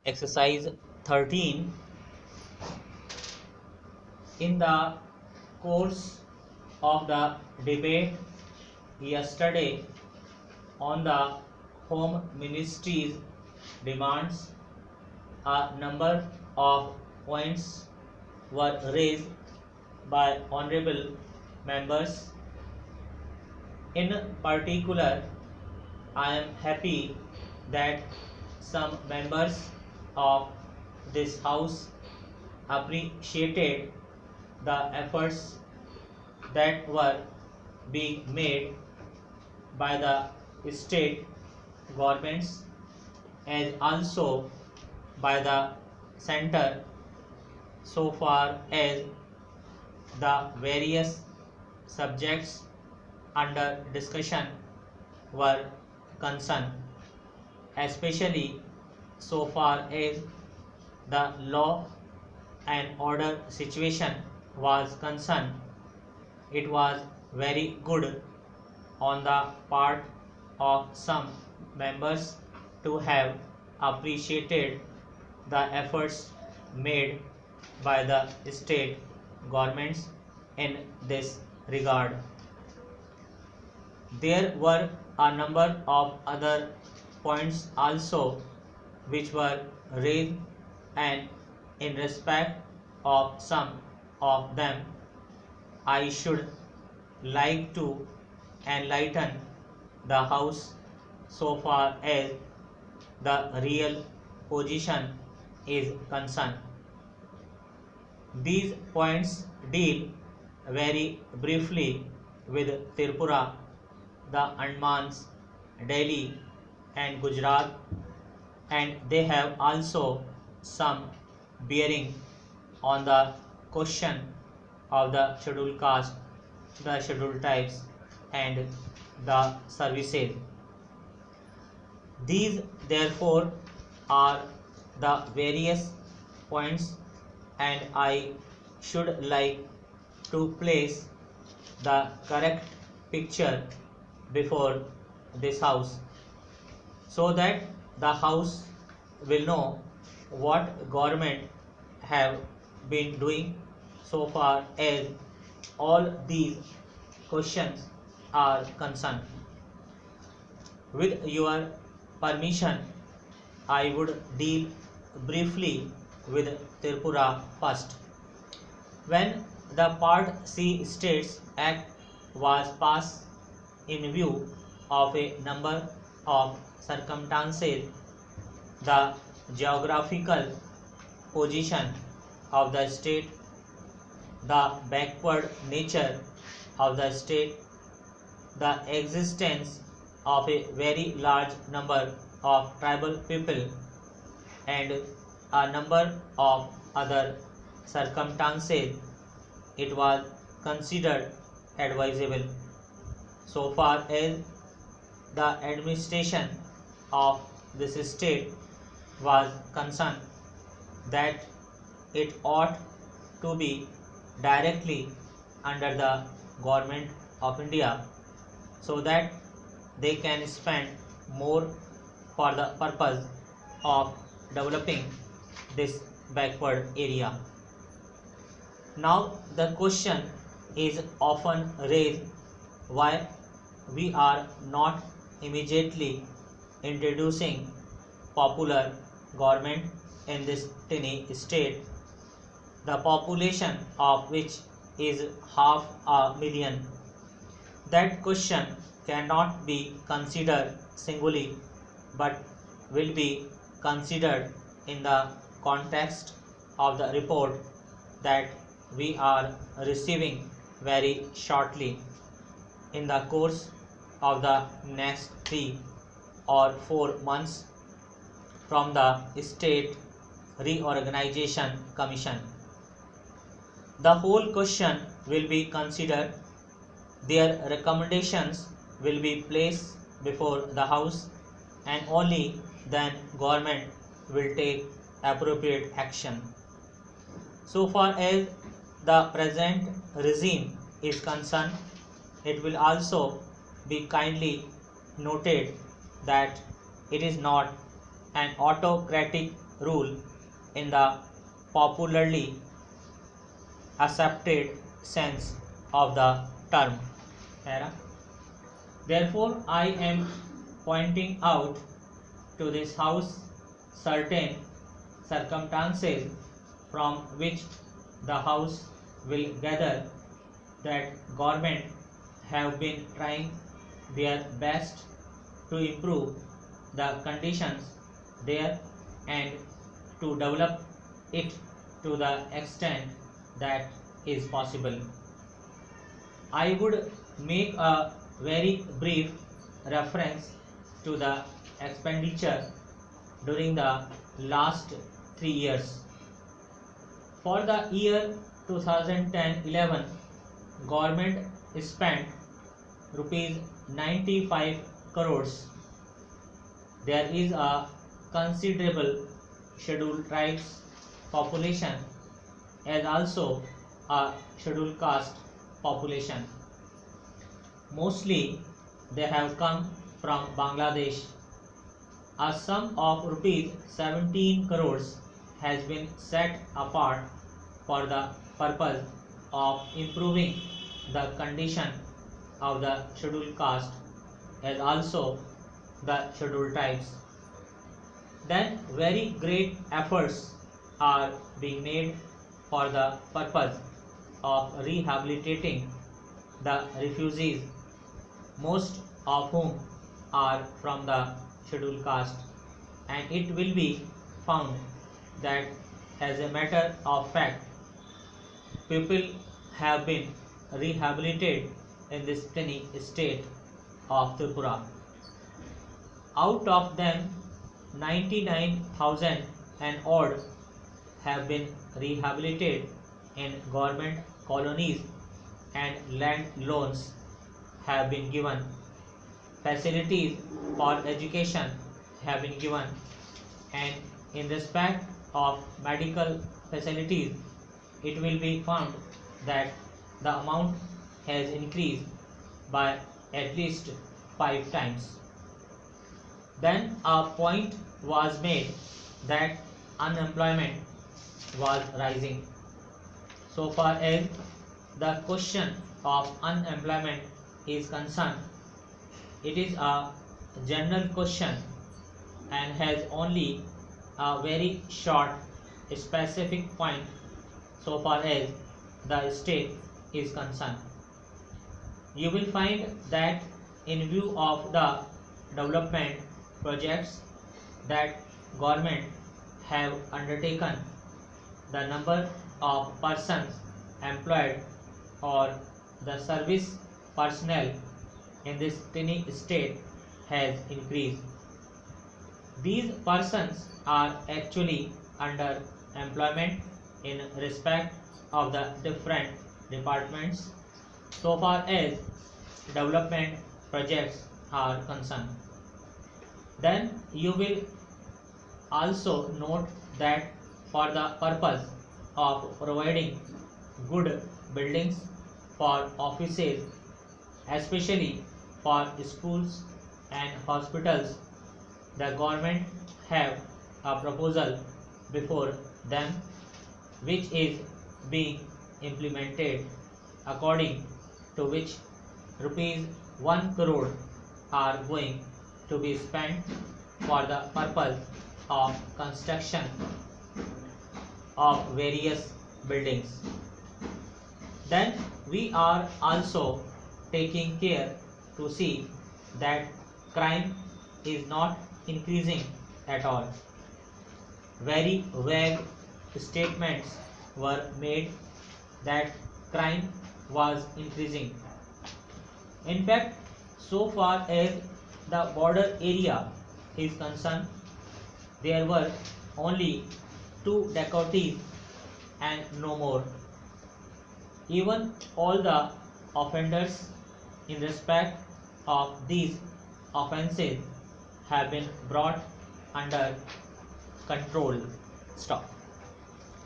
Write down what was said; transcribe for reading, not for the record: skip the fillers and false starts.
Exercise 13. In the course of the debate yesterday on the Home Ministry's demands, a number of points were raised by honorable members. In particular, I am happy that some members of this House appreciated the efforts that were being made by the state governments as also by the center so far as the various subjects under discussion were concerned, especially so far as the law and order situation was concerned. It was very good on the part of some members to have appreciated the efforts made by the state governments in this regard. There were a number of other points also which were raised, and in respect of some of them I should like to enlighten the House so far as the real position is concerned. These points deal very briefly with Tripura, the Andamans, Delhi and Gujarat, and they have also some bearing on the question of the scheduled caste, the scheduled types and the services. These therefore are the various points, and I should like to place the correct picture before this House so that the House will know what government have been doing so far as all these questions are concerned. With your permission, I would deal briefly with Tripura first. When the Part C States Act was passed in view of a number of circumstances, the geographical position of the state, the backward nature of the state, the existence of a very large number of tribal people, and a number of other circumstances, it was considered advisable so far as the administration of this state was concerned that it ought to be directly under the government of India so that they can spend more for the purpose of developing this backward area. Now the question is often raised why we are not immediately introducing popular government in this tiny state, the population of which is 500,000. That question cannot be considered singly but will be considered in the context of the report that we are receiving very shortly in the course of the next 3 or 4 months from the State Reorganization Commission. The whole question will be considered, their recommendations will be placed before the House, and only then government will take appropriate action. So far as the present regime is concerned, it will also be kindly noted that it is not an autocratic rule in the popularly accepted sense of the term. Therefore, I am pointing out to this House certain circumstances from which the House will gather that government have been trying their best to improve the conditions there and to develop it to the extent that is possible. I would make a very brief reference to the expenditure during the last 3 years. For the year 2010-11, government spent rupees 95 crores. There is a considerable scheduled tribes population as also a scheduled caste population. Mostly they have come from Bangladesh. A sum of rupees 17 crores has been set apart for the purpose of improving the condition of the scheduled caste as also the scheduled tribes. Then very great efforts are being made for the purpose of rehabilitating the refugees, most of whom are from the scheduled caste, and it will be found that as a matter of fact people have been rehabilitated in this tiny state of Tripura. Out of them 99,000 and odd have been rehabilitated in government colonies and land loans have been given. Facilities for education have been given, and in respect of medical facilities it will be found that the amount has increased by at least 5 times. Then a point was made that unemployment was rising. So far as the question of unemployment is concerned, it is a general question and has only a very short specific point so far as the state is concerned. You will find that in view of the development projects that government have undertaken, the number of persons employed or the service personnel in this tiny state has increased. These persons are actually under employment in respect of the different departments so far as development projects are concerned. Then you will also note that for the purpose of providing good buildings for offices, especially for schools and hospitals, the government have a proposal before them which is being implemented, according to which rupees 1 crore are going to be spent for the purpose of construction of various buildings. Then we are also taking care to see that crime is not increasing at all. Very vague statements were made that crime was increasing. In fact, so far as the border area is concerned, there were only 2 dacoities and no more. Even all the offenders in respect of these offences have been brought under control. Stop.